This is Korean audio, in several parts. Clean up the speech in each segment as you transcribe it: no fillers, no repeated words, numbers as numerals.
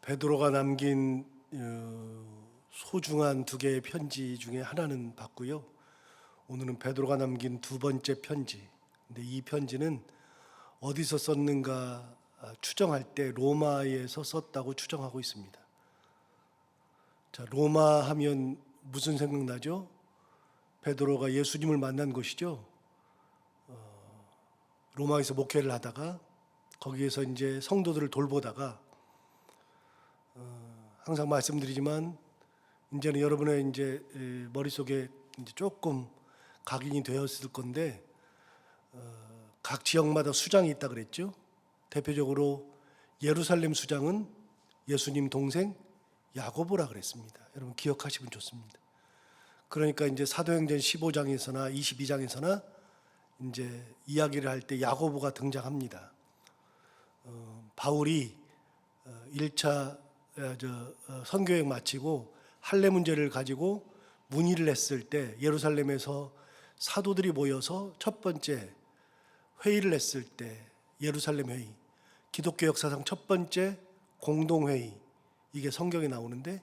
베드로가 남긴 소중한 두 개의 편지 중에 하나는 봤고요. 오늘은 베드로가 남긴 두 번째 편지. 근데 이 편지는 어디서 썼는가 추정할 때 로마에서 썼다고 추정하고 있습니다. 자, 로마 하면 무슨 생각나죠? 베드로가 예수님을 만난 곳이죠. 로마에서 목회를 하다가 거기에서 이제 성도들을 돌보다가 항상 말씀드리지만 이제는 여러분의 이제 머릿속에 이제 조금 각인이 되었을 건데 각 지역마다 수장이 있다 그랬죠. 대표적으로 예루살렘 수장은 예수님 동생 야고보라 그랬습니다. 여러분 기억하시면 좋습니다. 그러니까 이제 사도행전 15장에서나 22장에서나 이제 이야기를 할 때 야고보가 등장합니다. 바울이 1차 선교여행 마치고 할례 문제를 가지고 문의를 했을 때 예루살렘에서 사도들이 모여서 첫 번째 회의를 했을 때 예루살렘 회의, 기독교 역사상 첫 번째 공동회의, 이게 성경에 나오는데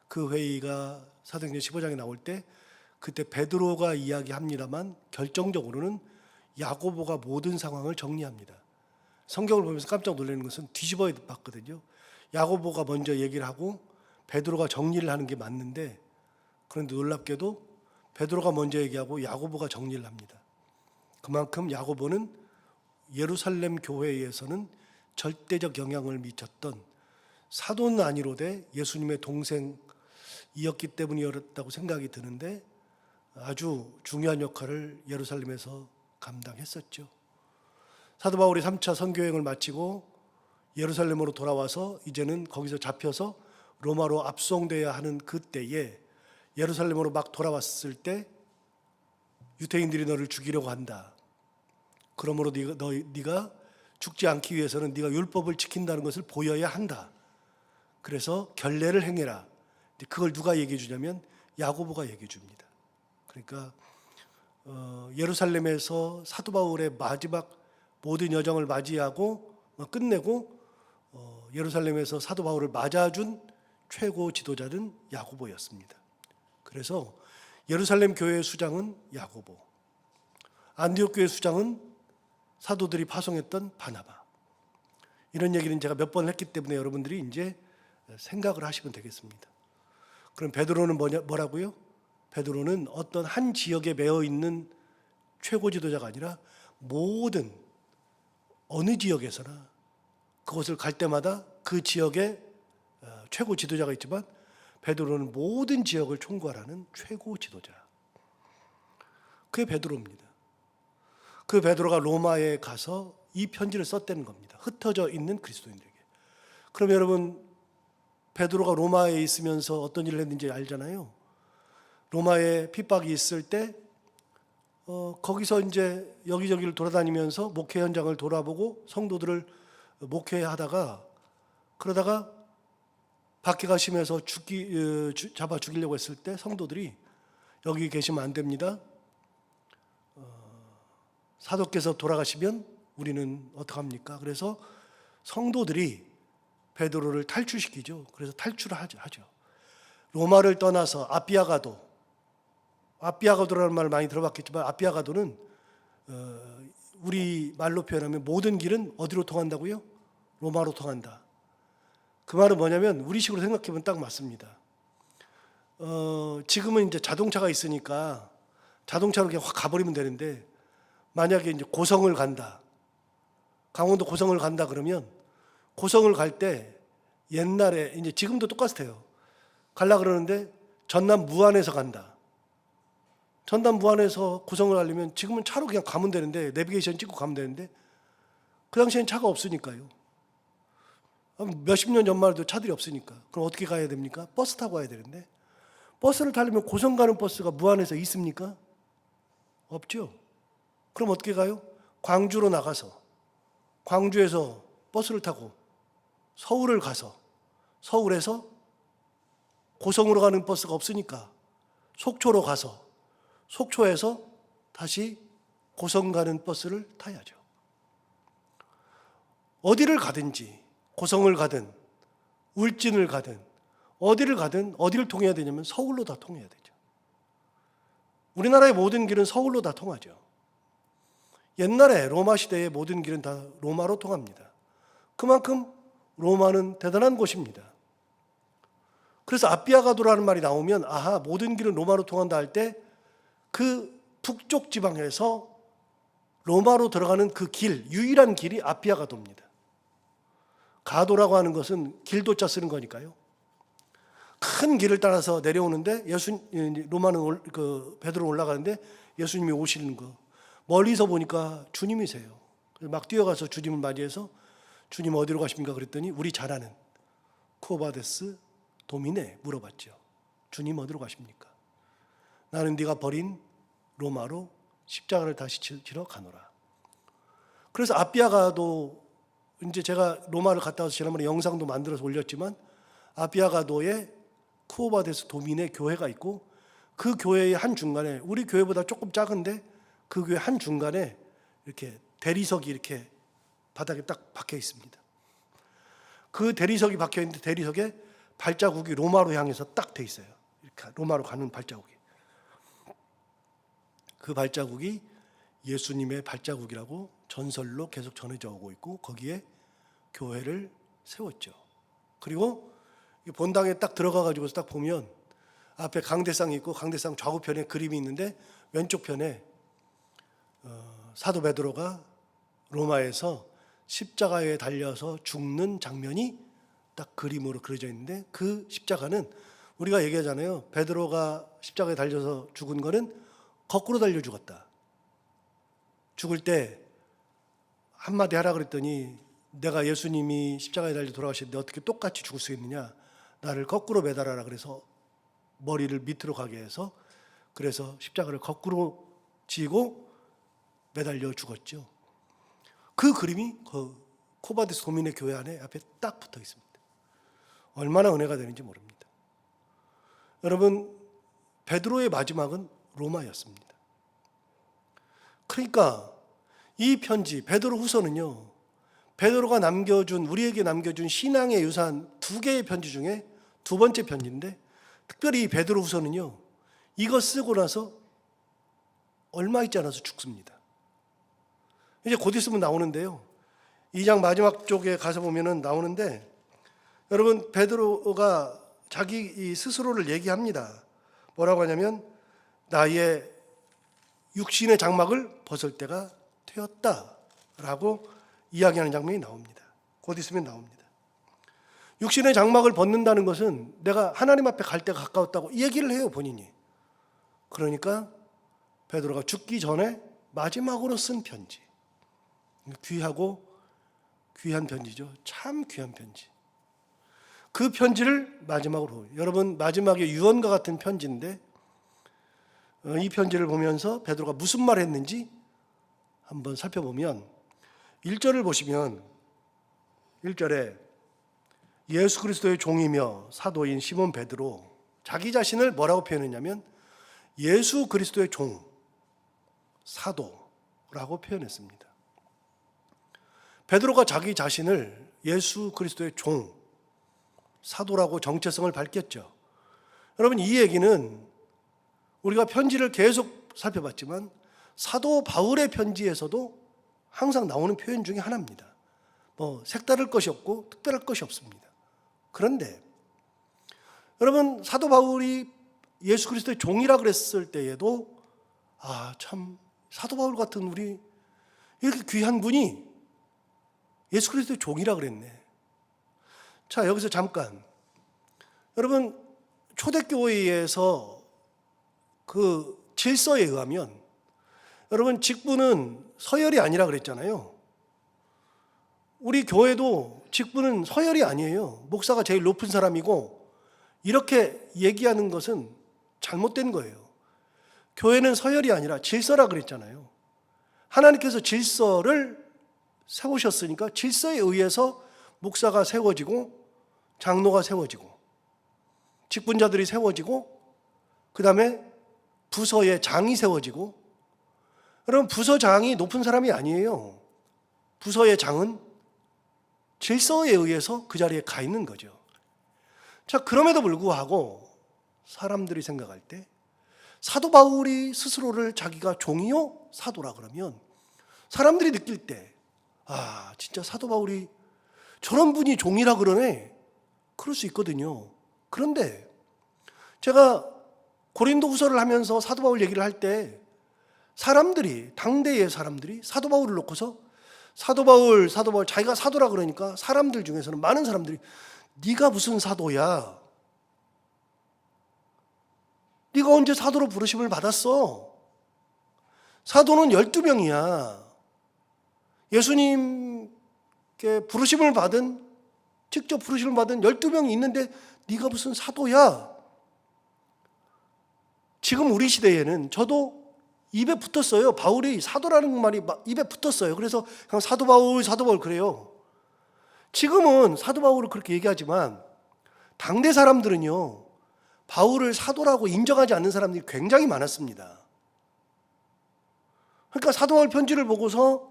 그 회의가 사도행전 15장에 나올 때 그때 베드로가 이야기합니다만 결정적으로는 야고보가 모든 상황을 정리합니다. 성경을 보면서 깜짝 놀라는 것은 뒤집어 봤거든요. 야고보가 먼저 얘기를 하고 베드로가 정리를 하는 게 맞는데, 그런데 놀랍게도 베드로가 먼저 얘기하고 야고보가 정리를 합니다. 그만큼 야고보는 예루살렘 교회에서는 절대적 영향을 미쳤던, 사도는 아니로되 예수님의 동생이었기 때문이었다고 생각이 드는데 아주 중요한 역할을 예루살렘에서 감당했었죠. 사도 바울이 3차 선교여행을 마치고 예루살렘으로 돌아와서 이제는 거기서 잡혀서 로마로 압송돼야 하는 그때에 예루살렘으로 막 돌아왔을 때 유대인들이 너를 죽이려고 한다. 그러므로 네가 죽지 않기 위해서는 네가 율법을 지킨다는 것을 보여야 한다. 그래서 결례를 행해라. 그걸 누가 얘기해 주냐면 야고보가 얘기해 줍니다. 그러니까 예루살렘에서 사도 바울의 마지막 모든 여정을 맞이하고 끝내고 예루살렘에서 사도 바울을 맞아준 최고 지도자는 야고보였습니다. 그래서 예루살렘 교회의 수장은 야고보, 안디옥 교회 수장은 사도들이 파송했던 바나바. 이런 얘기는 제가 몇 번 했기 때문에 여러분들이 이제 생각을 하시면 되겠습니다. 그럼 베드로는 뭐라고요? 베드로는 어떤 한 지역에 매여 있는 최고 지도자가 아니라 모든 어느 지역에서나 그곳을 갈 때마다 그 지역에 최고 지도자가 있지만 베드로는 모든 지역을 총괄하는 최고 지도자. 그게 베드로입니다. 그 베드로가 로마에 가서 이 편지를 썼다는 겁니다. 흩어져 있는 그리스도인들에게. 그럼 여러분, 베드로가 로마에 있으면서 어떤 일을 했는지 알잖아요. 로마에 핍박이 있을 때 거기서 이제 여기저기를 돌아다니면서 목회 현장을 돌아보고 성도들을 목회하다가, 그러다가 밖에 가시면서 잡아 죽이려고 했을 때 성도들이 여기 계시면 안 됩니다. 사도께서 돌아가시면 우리는 어떡합니까? 그래서 성도들이 베드로를 탈출시키죠. 그래서 탈출을 하죠. 로마를 떠나서 아비아가도라는 말을 많이 들어봤겠지만 아비아가도는 우리 말로 표현하면 모든 길은 어디로 통한다고요? 로마로 통한다. 그 말은 뭐냐면 우리식으로 생각해보면 딱 맞습니다. 지금은 이제 자동차가 있으니까 자동차로 그냥 확 가버리면 되는데, 만약에 이제 고성을 간다, 강원도 고성을 간다 그러면 고성을 갈 때 옛날에, 이제 지금도 똑같아요. 갈라 그러는데 전남 무안에서 간다. 전남 무안에서 고성을 가려면 지금은 차로 그냥 가면 되는데, 내비게이션 찍고 가면 되는데 그 당시엔 차가 없으니까요. 몇십 년 전만 해도 차들이 없으니까. 그럼 어떻게 가야 됩니까? 버스 타고 가야 되는데, 버스를 타려면 고성 가는 버스가 무안에서 있습니까? 없죠. 그럼 어떻게 가요? 광주로 나가서 광주에서 버스를 타고 서울을 가서, 서울에서 고성으로 가는 버스가 없으니까 속초로 가서 속초에서 다시 고성 가는 버스를 타야죠. 어디를 가든지, 고성을 가든 울진을 가든 어디를 가든 어디를 통해야 되냐면 서울로 다 통해야 되죠. 우리나라의 모든 길은 서울로 다 통하죠. 옛날에 로마 시대의 모든 길은 다 로마로 통합니다. 그만큼 로마는 대단한 곳입니다. 그래서 아비아가도라는 말이 나오면 아하, 모든 길은 로마로 통한다 할 때 그 북쪽 지방에서 로마로 들어가는 그 길, 유일한 길이 아비아가도입니다. 가도라고 하는 것은 길도자 쓰는 거니까요. 큰 길을 따라서 내려오는데 로마는 베드로 올라가는데 예수님이 오시는 거 멀리서 보니까 주님이세요. 막 뛰어가서 주님을 맞이해서 주님 어디로 가십니까? 그랬더니 우리 잘 아는 쿠오바데스 도미네 물어봤죠. 주님 어디로 가십니까? 나는 네가 버린 로마로 십자가를 다시 지러 가노라. 그래서 아비아가도 이제 제가 로마를 갔다 와서 지난번에 영상도 만들어서 올렸지만 아비아가도에 쿠오바데스 도미네 교회가 있고 그 교회의 한 중간에 우리 교회보다 조금 작은데 그 교회 한 중간에 이렇게 대리석이 이렇게 바닥에 딱 박혀 있습니다. 그 대리석이 박혀 있는데 대리석에 발자국이 로마로 향해서 딱 돼 있어요. 이렇게 로마로 가는 발자국이. 그 발자국이 예수님의 발자국이라고 전설로 계속 전해져 오고 있고 거기에 교회를 세웠죠. 그리고 본당에 딱 들어가 가지고 딱 보면 앞에 강대상이 있고 강대상 좌우편에 그림이 있는데 왼쪽 편에 사도 베드로가 로마에서 십자가에 달려서 죽는 장면이 딱 그림으로 그려져 있는데 그 십자가는 우리가 얘기하잖아요. 베드로가 십자가에 달려서 죽은 거는 거꾸로 달려 죽었다. 죽을 때 한마디 하라 그랬더니 내가 예수님이 십자가에 달려 돌아가시는데 어떻게 똑같이 죽을 수 있느냐. 나를 거꾸로 매달아라 그래서 머리를 밑으로 가게 해서 그래서 십자가를 거꾸로 지고 매달려 죽었죠. 그 그림이 그 쿠오바데스 도미네 교회 안에 앞에 딱 붙어 있습니다. 얼마나 은혜가 되는지 모릅니다. 여러분, 베드로의 마지막은 로마였습니다. 그러니까 이 편지 베드로 후서는요, 베드로가 우리에게 남겨준 신앙의 유산 2개의 편지 중에 2번째 편지인데 특별히 이 베드로 후서는요, 이거 쓰고 나서 얼마 있지 않아서 죽습니다. 이제 곧 있으면 나오는데요. 2장 마지막 쪽에 가서 보면은 나오는데 여러분, 베드로가 자기 스스로를 얘기합니다. 뭐라고 하냐면 나의 육신의 장막을 벗을 때가 되었다라고 이야기하는 장면이 나옵니다. 곧 있으면 나옵니다. 육신의 장막을 벗는다는 것은 내가 하나님 앞에 갈 때가 가까웠다고 얘기를 해요, 본인이. 그러니까 베드로가 죽기 전에 마지막으로 쓴 편지. 귀하고 귀한 편지죠. 참 귀한 편지. 그 편지를 마지막으로, 여러분, 마지막에 유언과 같은 편지인데 이 편지를 보면서 베드로가 무슨 말을 했는지 한번 살펴보면 1절을 보시면 1절에 예수 그리스도의 종이며 사도인 시몬 베드로, 자기 자신을 뭐라고 표현했냐면 예수 그리스도의 종, 사도라고 표현했습니다. 베드로가 자기 자신을 예수 그리스도의 종, 사도라고 정체성을 밝혔죠. 여러분, 이 얘기는 우리가 편지를 계속 살펴봤지만 사도 바울의 편지에서도 항상 나오는 표현 중에 하나입니다. 색다를 것이 없고 특별할 것이 없습니다. 그런데 여러분, 사도 바울이 예수 그리스도의 종이라 그랬을 때에도 참 사도 바울 같은 우리 이렇게 귀한 분이 예수 그리스도의 종이라 그랬네. 자, 여기서 잠깐, 여러분, 초대교회에서 그 질서에 의하면 여러분, 직분은 서열이 아니라 그랬잖아요. 우리 교회도 직분은 서열이 아니에요. 목사가 제일 높은 사람이고 이렇게 얘기하는 것은 잘못된 거예요. 교회는 서열이 아니라 질서라 그랬잖아요. 하나님께서 질서를 세우셨으니까 질서에 의해서 목사가 세워지고 장로가 세워지고 직분자들이 세워지고 그 다음에 부서의 장이 세워지고, 여러분, 부서장이 높은 사람이 아니에요. 부서의 장은 질서에 의해서 그 자리에 가 있는 거죠. 자, 그럼에도 불구하고 사람들이 생각할 때 사도 바울이 스스로를 자기가 종이요 사도라 그러면 사람들이 느낄 때 진짜 사도 바울이 저런 분이 종이라 그러네, 그럴 수 있거든요. 그런데 제가 고린도 후서를 하면서 사도 바울 얘기를 할 때 당대의 사람들이 사도 바울을 놓고서 사도 바울 자기가 사도라 그러니까 사람들 중에서는 많은 사람들이 네가 무슨 사도야? 네가 언제 사도로 부르심을 받았어? 사도는 12명이야. 예수님께 직접 부르심을 받은 12명이 있는데 네가 무슨 사도야? 지금 우리 시대에는 저도 입에 붙었어요. 바울이 사도라는 말이 입에 붙었어요. 그래서 그냥 사도 바울 그래요. 지금은 사도 바울을 그렇게 얘기하지만 당대 사람들은요, 바울을 사도라고 인정하지 않는 사람들이 굉장히 많았습니다. 그러니까 사도 바울 편지를 보고서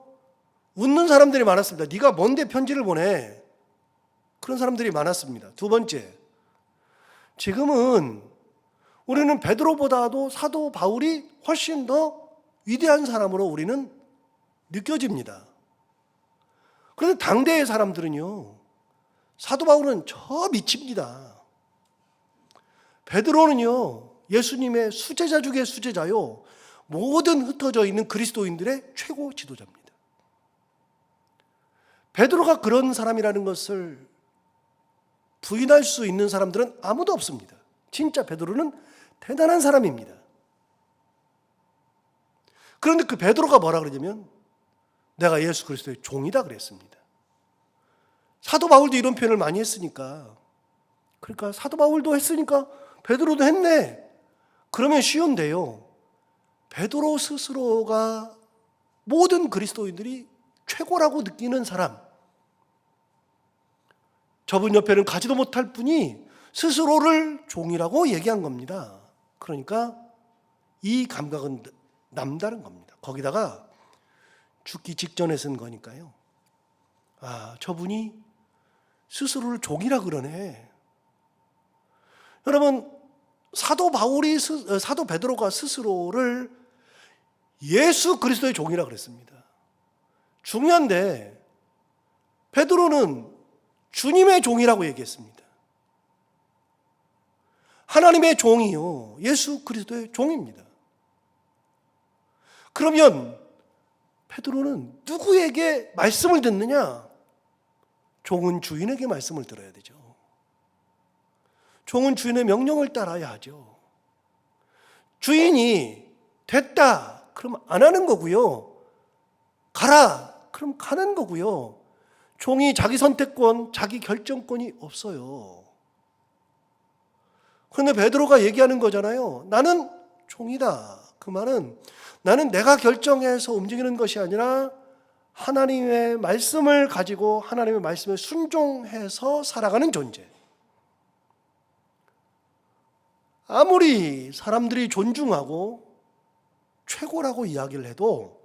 웃는 사람들이 많았습니다. 네가 뭔데 편지를 보내? 그런 사람들이 많았습니다. 두 번째, 지금은 우리는 베드로보다도 사도 바울이 훨씬 더 위대한 사람으로 우리는 느껴집니다. 그런데 당대의 사람들은요, 사도 바울은 저 밑입니다. 베드로는요, 예수님의 수제자 중에 수제자요, 모든 흩어져 있는 그리스도인들의 최고 지도자입니다. 베드로가 그런 사람이라는 것을 부인할 수 있는 사람들은 아무도 없습니다. 진짜 베드로는 대단한 사람입니다. 그런데 그 베드로가 뭐라 그러냐면 내가 예수 그리스도의 종이다 그랬습니다. 사도 바울도 이런 표현을 많이 했으니까, 그러니까 사도 바울도 했으니까 베드로도 했네, 그러면 쉬운데요, 베드로 스스로가 모든 그리스도인들이 최고라고 느끼는 사람, 저분 옆에는 가지도 못할 분이 스스로를 종이라고 얘기한 겁니다. 그러니까 이 감각은 남다른 겁니다. 거기다가 죽기 직전에 쓴 거니까요. 저분이 스스로를 종이라 그러네. 여러분, 사도 베드로가 스스로를 예수 그리스도의 종이라 그랬습니다. 중요한데 베드로는 주님의 종이라고 얘기했습니다. 하나님의 종이요, 예수 그리스도의 종입니다. 그러면 베드로는 누구에게 말씀을 듣느냐? 종은 주인에게 말씀을 들어야 되죠. 종은 주인의 명령을 따라야 하죠. 주인이 됐다 그럼 안 하는 거고요, 가라 그럼 가는 거고요. 종이 자기 선택권, 자기 결정권이 없어요. 그런데 베드로가 얘기하는 거잖아요. 나는 종이다. 그 말은 나는 내가 결정해서 움직이는 것이 아니라 하나님의 말씀을 가지고 하나님의 말씀에 순종해서 살아가는 존재. 아무리 사람들이 존중하고 최고라고 이야기를 해도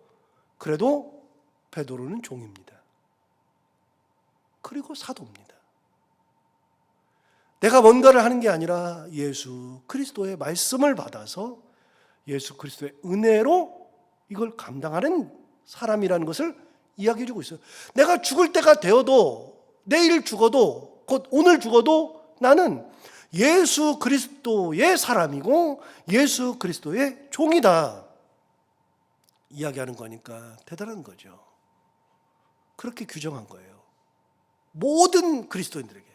그래도 베드로는 종입니다. 그리고 사도입니다. 내가 뭔가를 하는 게 아니라 예수 그리스도의 말씀을 받아서 예수 그리스도의 은혜로 이걸 감당하는 사람이라는 것을 이야기해 주고 있어요. 내가 죽을 때가 되어도, 내일 죽어도, 곧 오늘 죽어도 나는 예수 그리스도의 사람이고 예수 그리스도의 종이다 이야기하는 거니까 대단한 거죠. 그렇게 규정한 거예요, 모든 그리스도인들에게.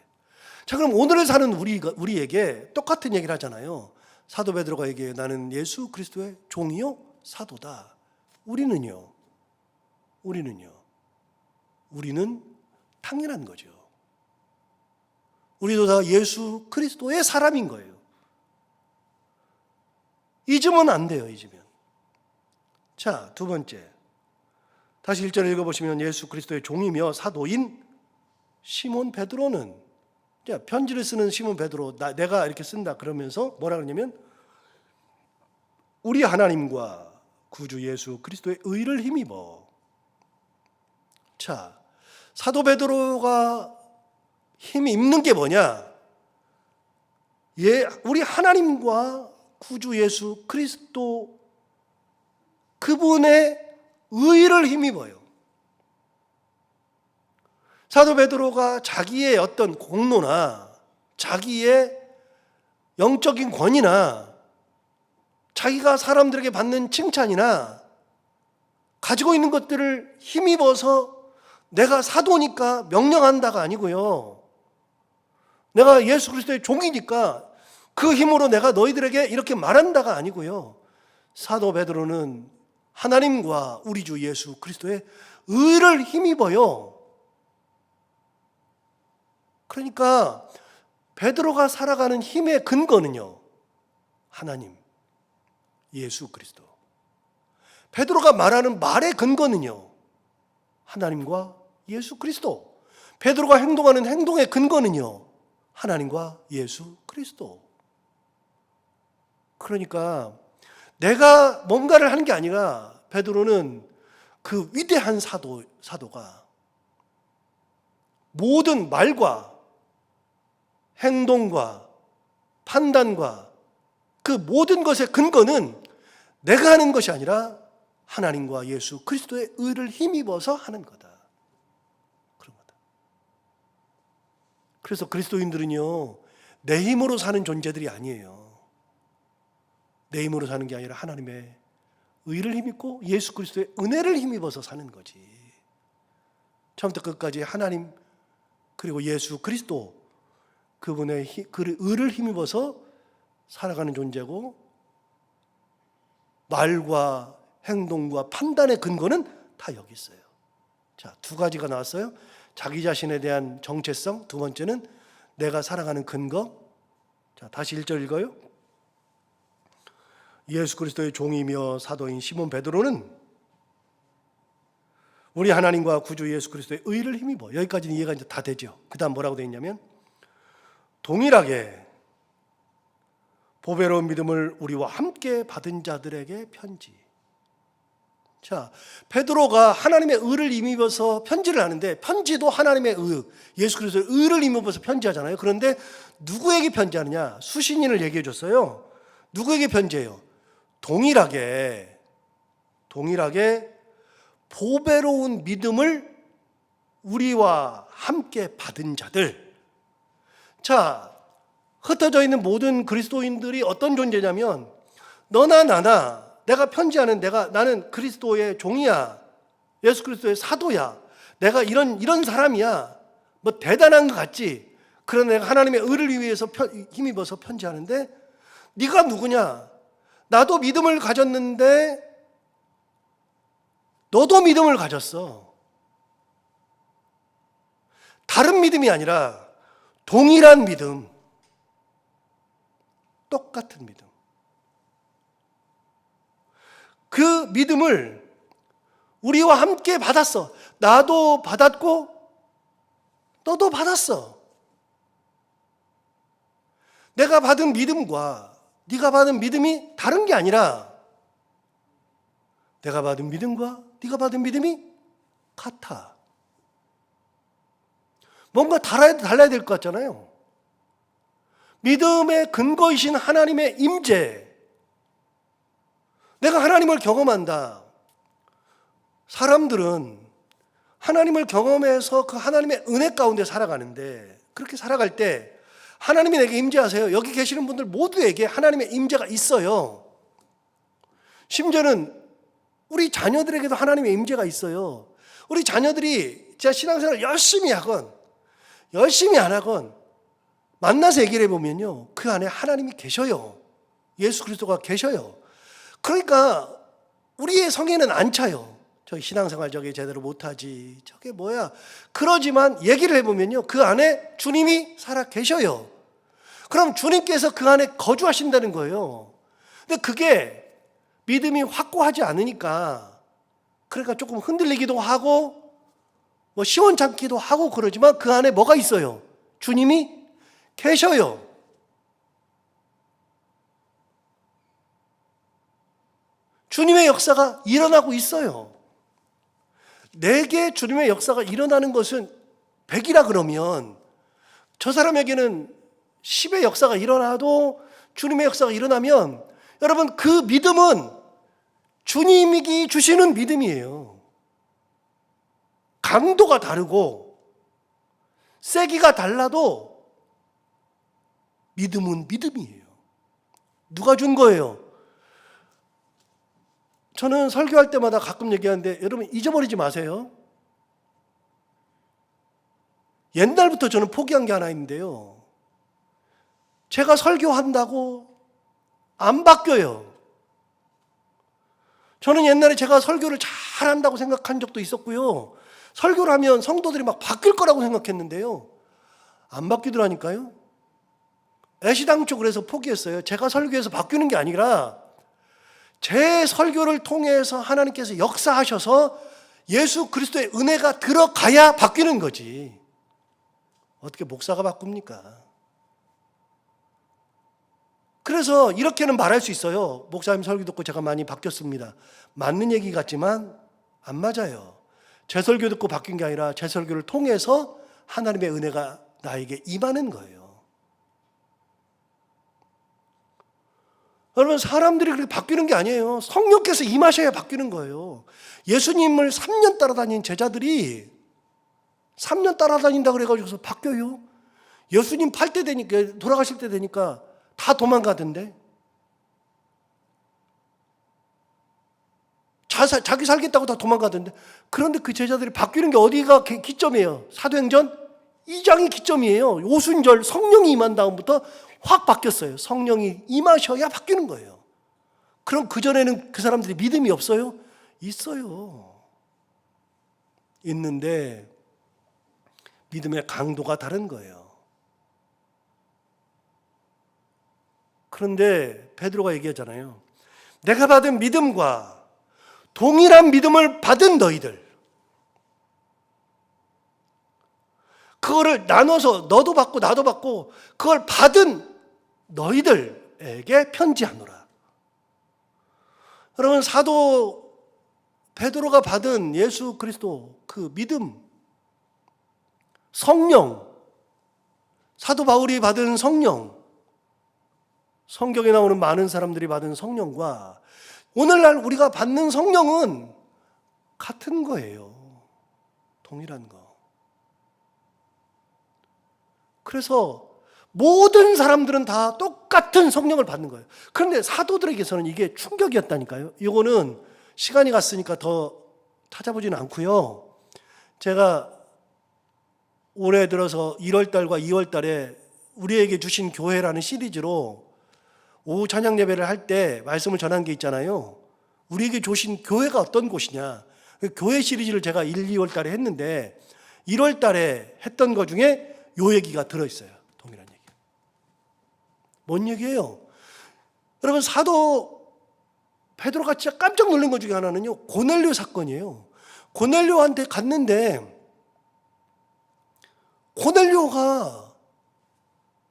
자, 그럼 오늘을 사는 우리에게 똑같은 얘기를 하잖아요. 사도 베드로가 얘기해요. 나는 예수 그리스도의 종이요 사도다. 우리는요. 우리는 당연한 거죠. 우리도 다 예수 그리스도의 사람인 거예요. 잊으면 안 돼요, 잊으면. 자, 두 번째. 다시 1절 읽어보시면 예수 그리스도의 종이며 사도인 시몬 베드로는, 편지를 쓰는 시몬 베드로, 내가 이렇게 쓴다 그러면서 뭐라 그러냐면 우리 하나님과 구주 예수 그리스도의 의를 힘입어. 자, 사도 베드로가 힘이 입는 게 뭐냐? 우리 하나님과 구주 예수 그리스도 그분의 의를 힘입어요. 사도 베드로가 자기의 어떤 공로나 자기의 영적인 권위나 자기가 사람들에게 받는 칭찬이나 가지고 있는 것들을 힘입어서 내가 사도니까 명령한다가 아니고요. 내가 예수 그리스도의 종이니까 그 힘으로 내가 너희들에게 이렇게 말한다가 아니고요. 사도 베드로는 하나님과 우리 주 예수 그리스도의 의를 힘입어요. 그러니까 베드로가 살아가는 힘의 근거는요, 하나님, 예수 그리스도. 베드로가 말하는 말의 근거는요, 하나님과 예수 그리스도. 베드로가 행동하는 행동의 근거는요, 하나님과 예수 그리스도. 그러니까 내가 뭔가를 하는 게 아니라 베드로는 그 위대한 사도가 모든 말과 행동과 판단과 그 모든 것의 근거는 내가 하는 것이 아니라 하나님과 예수 그리스도의 의를 힘입어서 하는 거다. 그런 거다. 그래서 그리스도인들은요, 내 힘으로 사는 존재들이 아니에요. 내 힘으로 사는 게 아니라 하나님의 의를 힘입고 예수 그리스도의 은혜를 힘입어서 사는 거지. 처음부터 끝까지 하나님 그리고 예수 그리스도 그분의 의를 힘입어서 살아가는 존재고, 말과 행동과 판단의 근거는 다 여기 있어요. 자, 두 가지가 나왔어요. 자기 자신에 대한 정체성, 두 번째는 내가 살아가는 근거. 자, 다시 1절 읽어요. 예수 그리스도의 종이며 사도인 시몬 베드로는 우리 하나님과 구주 예수 그리스도의 의를 힘입어. 여기까지는 이해가 이제 다 되죠. 그 다음 뭐라고 되어 있냐면, 동일하게 보배로운 믿음을 우리와 함께 받은 자들에게 편지. 자, 베드로가 하나님의 의를 힘입어서 편지를 하는데, 편지도 하나님의 의, 예수 그리스도의 의를 힘입어서 편지하잖아요. 그런데 누구에게 편지하느냐? 수신인을 얘기해 줬어요. 누구에게 편지해요? 동일하게 보배로운 믿음을 우리와 함께 받은 자들. 자, 흩어져 있는 모든 그리스도인들이 어떤 존재냐면, 너나 나나, 내가 편지하는 나는 그리스도의 종이야, 예수 그리스도의 사도야, 내가 이런 사람이야, 뭐 대단한 것 같지? 그러나 내가 하나님의 의를 위해서 힘입어서 편지하는데, 네가 누구냐? 나도 믿음을 가졌는데 너도 믿음을 가졌어. 다른 믿음이 아니라 동일한 믿음, 똑같은 믿음. 그 믿음을 우리와 함께 받았어. 나도 받았고 너도 받았어. 내가 받은 믿음과 네가 받은 믿음이 다른 게 아니라 내가 받은 믿음과 네가 받은 믿음이 같아. 뭔가 달라야 될 것 같잖아요. 믿음의 근거이신 하나님의 임재. 내가 하나님을 경험한다. 사람들은 하나님을 경험해서 그 하나님의 은혜 가운데 살아가는데, 그렇게 살아갈 때 하나님이 내게 임재하세요. 여기 계시는 분들 모두에게 하나님의 임재가 있어요. 심지어는 우리 자녀들에게도 하나님의 임재가 있어요. 우리 자녀들이 진짜 신앙생활을 열심히 하건 열심히 안 하건 만나서 얘기를 해보면요, 그 안에 하나님이 계셔요. 예수 그리스도가 계셔요. 그러니까 우리의 성에는 안 차요. 저기 신앙생활 저게 제대로 못하지, 저게 뭐야. 그러지만 얘기를 해보면요, 그 안에 주님이 살아 계셔요. 그럼 주님께서 그 안에 거주하신다는 거예요. 근데 그게 믿음이 확고하지 않으니까, 그러니까 조금 흔들리기도 하고 뭐 시원찮기도 하고 그러지만 그 안에 뭐가 있어요? 주님이 계셔요. 주님의 역사가 일어나고 있어요. 내게 주님의 역사가 일어나는 것은 100이라 그러면 저 사람에게는 10의 역사가 일어나도 주님의 역사가 일어나면 여러분 그 믿음은 주님이 주시는 믿음이에요. 강도가 다르고 세기가 달라도 믿음은 믿음이에요. 누가 준 거예요? 저는 설교할 때마다 가끔 얘기하는데 여러분 잊어버리지 마세요. 옛날부터 저는 포기한 게 하나 있는데요. 제가 설교한다고 안 바뀌어요. 저는 옛날에 제가 설교를 잘한다고 생각한 적도 있었고요. 설교를 하면 성도들이 막 바뀔 거라고 생각했는데요. 안 바뀌더라니까요. 애시당초 그래서 포기했어요. 제가 설교해서 바뀌는 게 아니라 제 설교를 통해서 하나님께서 역사하셔서 예수 그리스도의 은혜가 들어가야 바뀌는 거지. 어떻게 목사가 바꿉니까? 그래서 이렇게는 말할 수 있어요. 목사님 설교 듣고 제가 많이 바뀌었습니다. 맞는 얘기 같지만 안 맞아요. 제 설교 듣고 바뀐 게 아니라 제 설교를 통해서 하나님의 은혜가 나에게 임하는 거예요. 여러분 사람들이 그렇게 바뀌는 게 아니에요. 성령께서 임하셔야 바뀌는 거예요. 예수님을 3년 따라다닌 제자들이 3년 따라다닌다 그래가지고서 바뀌어요. 예수님 팔 때 되니까 돌아가실 때 되니까 다 도망가던데. 자기 살겠다고 다 도망가던데. 그런데 그 제자들이 바뀌는 게 어디가 기점이에요? 사도행전 2장이 기점이에요. 오순절 성령이 임한 다음부터 확 바뀌었어요. 성령이 임하셔야 바뀌는 거예요. 그럼 그전에는 그 사람들이 믿음이 없어요? 있어요. 있는데 믿음의 강도가 다른 거예요. 그런데 베드로가 얘기하잖아요. 내가 받은 믿음과 동일한 믿음을 받은 너희들, 그거를 나눠서 너도 받고 나도 받고 그걸 받은 너희들에게 편지하노라. 여러분 사도 베드로가 받은 예수 그리스도 그 믿음, 성령, 사도 바울이 받은 성령, 성경에 나오는 많은 사람들이 받은 성령과 오늘날 우리가 받는 성령은 같은 거예요. 동일한 거. 그래서 모든 사람들은 다 똑같은 성령을 받는 거예요. 그런데 사도들에게서는 이게 충격이었다니까요. 이거는 시간이 갔으니까 더 찾아보지는 않고요. 제가 올해 들어서 1월달과 2월달에 우리에게 주신 교회라는 시리즈로 오후 찬양 예배를 할 때 말씀을 전한 게 있잖아요. 우리에게 주신 교회가 어떤 곳이냐. 교회 시리즈를 제가 1, 2월달에 했는데 1월달에 했던 것 중에 요 얘기가 들어있어요. 동일한 얘기. 뭔 얘기예요? 여러분 사도 베드로가 진짜 깜짝 놀란 것 중에 하나는요, 고넬료 사건이에요. 고넬료한테 갔는데 고넬료가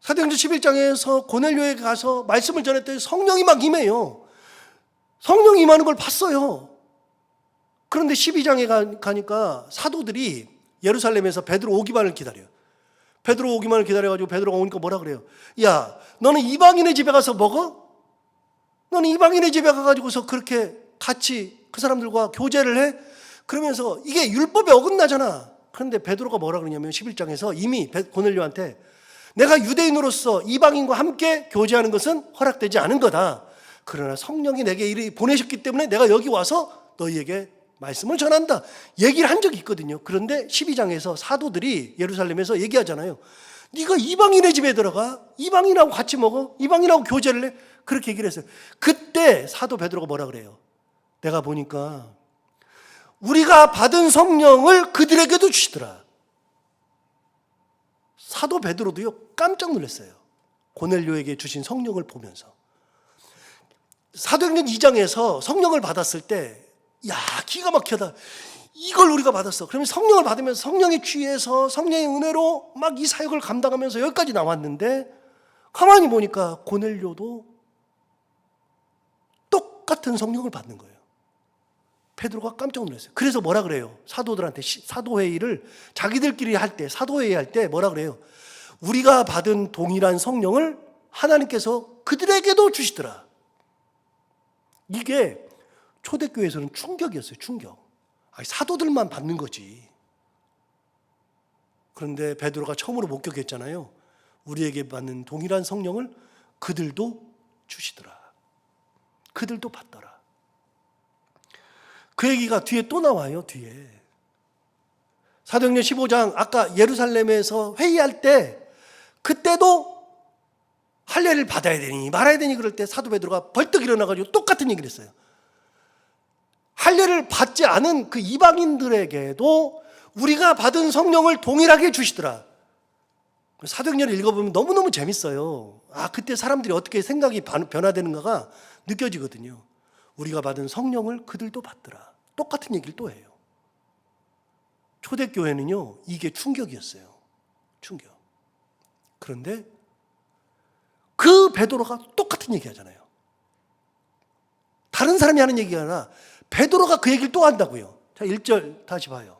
사도행전 11장에서 고넬료에게 가서 말씀을 전했더니 성령이 막 임해요. 성령이 임하는 걸 봤어요. 그런데 12장에 가니까 사도들이 예루살렘에서 베드로 오기만을 기다려요. 베드로 오기만을 기다려가지고 베드로가 오니까 뭐라 그래요? 야, 너는 이방인의 집에 가서 먹어? 너는 이방인의 집에 가가지고서 그렇게 같이 그 사람들과 교제를 해? 그러면서 이게 율법에 어긋나잖아. 그런데 베드로가 뭐라 그러냐면 11장에서 이미 고넬료한테 내가 유대인으로서 이방인과 함께 교제하는 것은 허락되지 않은 거다. 그러나 성령이 내게 이리 보내셨기 때문에 내가 여기 와서 너희에게 말씀을 전한다. 얘기를 한 적이 있거든요. 그런데 12장에서 사도들이 예루살렘에서 얘기하잖아요. 네가 이방인의 집에 들어가? 이방인하고 같이 먹어? 이방인하고 교제를 해? 그렇게 얘기를 했어요. 그때 사도 베드로가 뭐라 그래요? 내가 보니까 우리가 받은 성령을 그들에게도 주시더라. 사도 베드로도요 깜짝 놀랐어요. 고넬료에게 주신 성령을 보면서. 사도행전 2장에서 성령을 받았을 때 야, 기가 막혀다. 이걸 우리가 받았어. 그러면 성령을 받으면서 성령에 취해서 성령의 은혜로 막 이 사역을 감당하면서 여기까지 나왔는데 가만히 보니까 고넬료도 똑같은 성령을 받는 거예요. 베드로가 깜짝 놀랐어요. 그래서 뭐라 그래요? 사도들한테 사도회의를 자기들끼리 할 때, 사도회의 할 때 뭐라 그래요? 우리가 받은 동일한 성령을 하나님께서 그들에게도 주시더라. 이게 초대교회에서는 충격이었어요. 충격. 아니, 사도들만 받는 거지. 그런데 베드로가 처음으로 목격했잖아요. 우리에게 받는 동일한 성령을 그들도 주시더라. 그들도 받더라. 그 얘기가 뒤에 또 나와요. 뒤에 사도행전 15장 아까 예루살렘에서 회의할 때 그때도 할례를 받아야 되니 말아야 되니 그럴 때 사도 베드로가 벌떡 일어나가지고 똑같은 얘기를 했어요. 할례를 받지 않은 그 이방인들에게도 우리가 받은 성령을 동일하게 주시더라. 사도행전을 읽어보면 너무너무 재밌어요. 그때 사람들이 어떻게 생각이 변화되는가가 느껴지거든요. 우리가 받은 성령을 그들도 받더라. 똑같은 얘기를 또 해요. 초대교회는요, 이게 충격이었어요. 충격. 그런데 그 베드로가 똑같은 얘기 하잖아요. 다른 사람이 하는 얘기가 아니라 베드로가 그 얘기를 또 한다고요. 자, 1절 다시 봐요.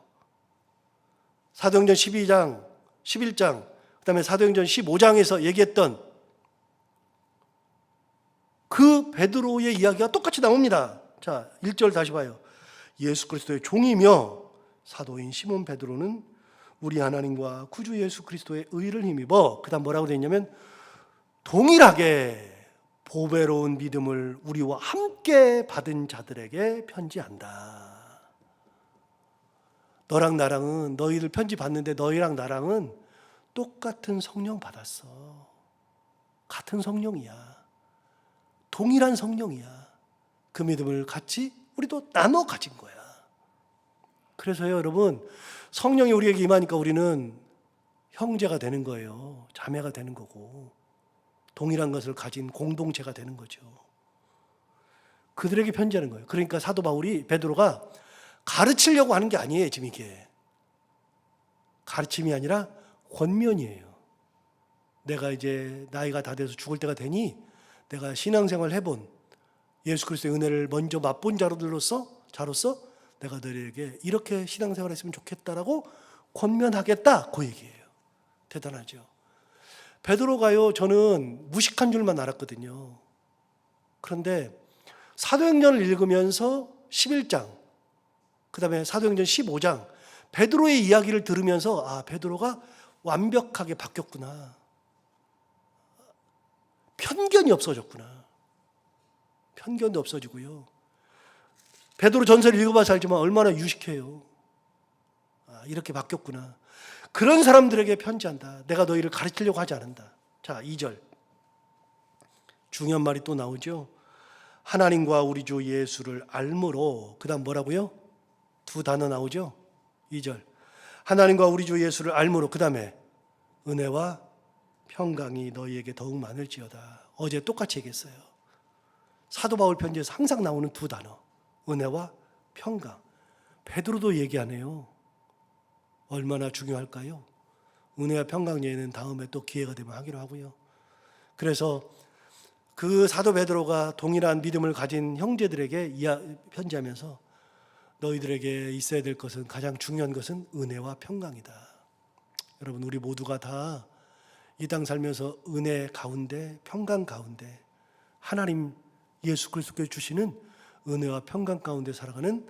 사도행전 12장, 11장, 그 다음에 사도행전 15장에서 얘기했던 그 베드로의 이야기가 똑같이 나옵니다. 자, 1절 다시 봐요. 예수 그리스도의 종이며 사도인 시몬 베드로는 우리 하나님과 구주 예수 그리스도의 의를 힘입어, 그 다음 뭐라고 되어 있냐면 동일하게 보배로운 믿음을 우리와 함께 받은 자들에게 편지한다. 너랑 나랑은, 너희들 편지 받는데 너희랑 나랑은 똑같은 성령 받았어. 같은 성령이야. 동일한 성령이야. 그 믿음을 같이 우리도 나눠 가진 거야. 그래서요, 여러분, 성령이 우리에게 임하니까 우리는 형제가 되는 거예요. 자매가 되는 거고, 동일한 것을 가진 공동체가 되는 거죠. 그들에게 편지하는 거예요. 그러니까 사도 바울이, 베드로가 가르치려고 하는 게 아니에요. 지금 이게 가르침이 아니라 권면이에요. 내가 이제 나이가 다 돼서 죽을 때가 되니 내가 신앙생활 해본 예수 그리스도의 은혜를 먼저 맛본 자로서 내가 너희에게 이렇게 신앙생활 했으면 좋겠다라고 권면하겠다, 그 얘기예요. 대단하죠. 베드로가요, 저는 무식한 줄만 알았거든요. 그런데 사도행전을 읽으면서 11장, 그 다음에 사도행전 15장, 베드로의 이야기를 들으면서 베드로가 완벽하게 바뀌었구나. 편견이 없어졌구나. 편견도 없어지고요. 베드로 전서를 읽어봐서 알지만 얼마나 유식해요. 이렇게 바뀌었구나. 그런 사람들에게 편지한다. 내가 너희를 가르치려고 하지 않는다. 자, 2절. 중요한 말이 또 나오죠. 하나님과 우리 주 예수를 알므로, 그 다음 뭐라고요? 두 단어 나오죠. 2절. 하나님과 우리 주 예수를 알므로, 그 다음에 은혜와 평강이 너희에게 더욱 많을지어다. 어제 똑같이 얘기했어요. 사도 바울 편지에서 항상 나오는 두 단어, 은혜와 평강. 베드로도 얘기하네요. 얼마나 중요할까요? 은혜와 평강 얘기는 다음에 또 기회가 되면 하기로 하고요. 그래서 그 사도 베드로가 동일한 믿음을 가진 형제들에게 편지하면서 너희들에게 있어야 될 것은, 가장 중요한 것은 은혜와 평강이다. 여러분, 우리 모두가 다 이 땅 살면서 은혜 가운데, 평강 가운데, 하나님 예수 그리스도께서 주시는 은혜와 평강 가운데 살아가는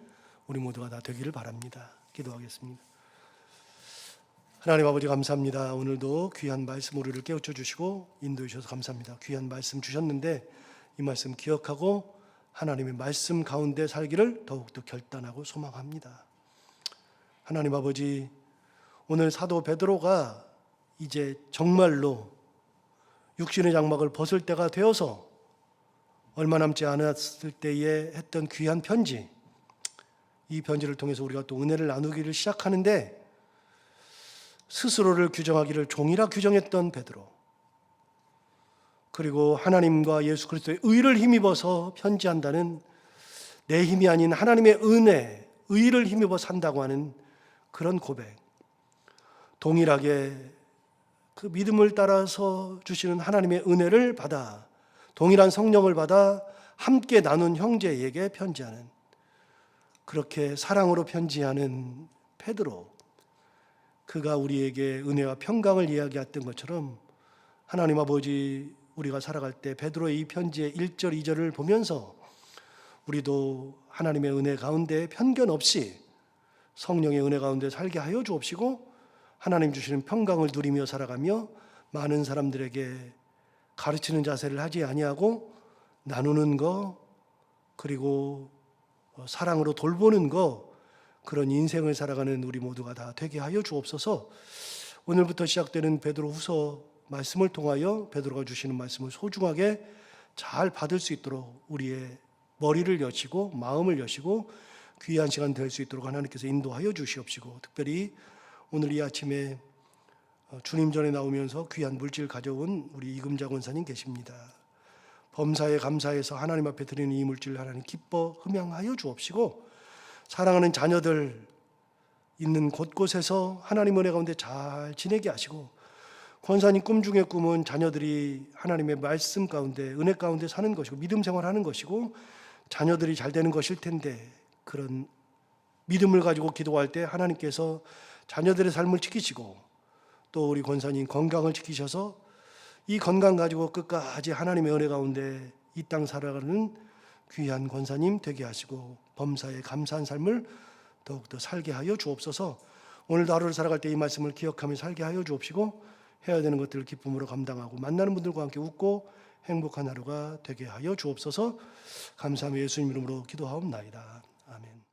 우리 모두가 다 되기를 바랍니다. 기도하겠습니다. 하나님 아버지, 감사합니다. 오늘도 귀한 말씀 우리를 깨우쳐 주시고 인도해 주셔서 감사합니다. 귀한 말씀 주셨는데 이 말씀 기억하고 하나님의 말씀 가운데 살기를 더욱더 결단하고 소망합니다. 하나님 아버지, 오늘 사도 베드로가 이제 정말로 육신의 장막을 벗을 때가 되어서 얼마 남지 않았을 때에 했던 귀한 편지, 이 편지를 통해서 우리가 또 은혜를 나누기를 시작하는데 스스로를 규정하기를 종이라 규정했던 베드로, 그리고 하나님과 예수 그리스도의 의를 힘입어서 편지한다는, 내 힘이 아닌 하나님의 은혜, 의를 힘입어 산다고 하는 그런 고백, 동일하게 그 믿음을 따라서 주시는 하나님의 은혜를 받아 동일한 성령을 받아 함께 나눈 형제에게 편지하는, 그렇게 사랑으로 편지하는 베드로, 그가 우리에게 은혜와 평강을 이야기했던 것처럼 하나님 아버지, 우리가 살아갈 때 베드로의 이 편지의 1절 2절을 보면서 우리도 하나님의 은혜 가운데 편견 없이 성령의 은혜 가운데 살게 하여 주옵시고, 하나님 주시는 평강을 누리며 살아가며 많은 사람들에게 가르치는 자세를 하지 아니하고 나누는 거, 그리고 사랑으로 돌보는 거, 그런 인생을 살아가는 우리 모두가 다 되게 하여 주옵소서. 오늘부터 시작되는 베드로후서 말씀을 통하여 베드로가 주시는 말씀을 소중하게 잘 받을 수 있도록 우리의 머리를 여시고 마음을 여시고 귀한 시간 될 수 있도록 하나님께서 인도하여 주시옵시고, 특별히 오늘 이 아침에 주님 전에 나오면서 귀한 물질 가져온 우리 이금자 권사님 계십니다. 범사에 감사해서 하나님 앞에 드리는 이 물질을 하나님 기뻐 흠양하여 주옵시고, 사랑하는 자녀들 있는 곳곳에서 하나님 은혜 가운데 잘 지내게 하시고, 권사님 꿈 중의 꿈은 자녀들이 하나님의 말씀 가운데 은혜 가운데 사는 것이고 믿음 생활하는 것이고 자녀들이 잘 되는 것일 텐데, 그런 믿음을 가지고 기도할 때 하나님께서 자녀들의 삶을 지키시고 또 우리 권사님 건강을 지키셔서 이 건강 가지고 끝까지 하나님의 은혜 가운데 이 땅 살아가는 귀한 권사님 되게 하시고 범사에 감사한 삶을 더욱더 살게 하여 주옵소서. 오늘도 하루를 살아갈 때 이 말씀을 기억하며 살게 하여 주옵시고, 해야 되는 것들을 기쁨으로 감당하고 만나는 분들과 함께 웃고 행복한 하루가 되게 하여 주옵소서. 감사하며 예수님 이름으로 기도하옵나이다. 아멘.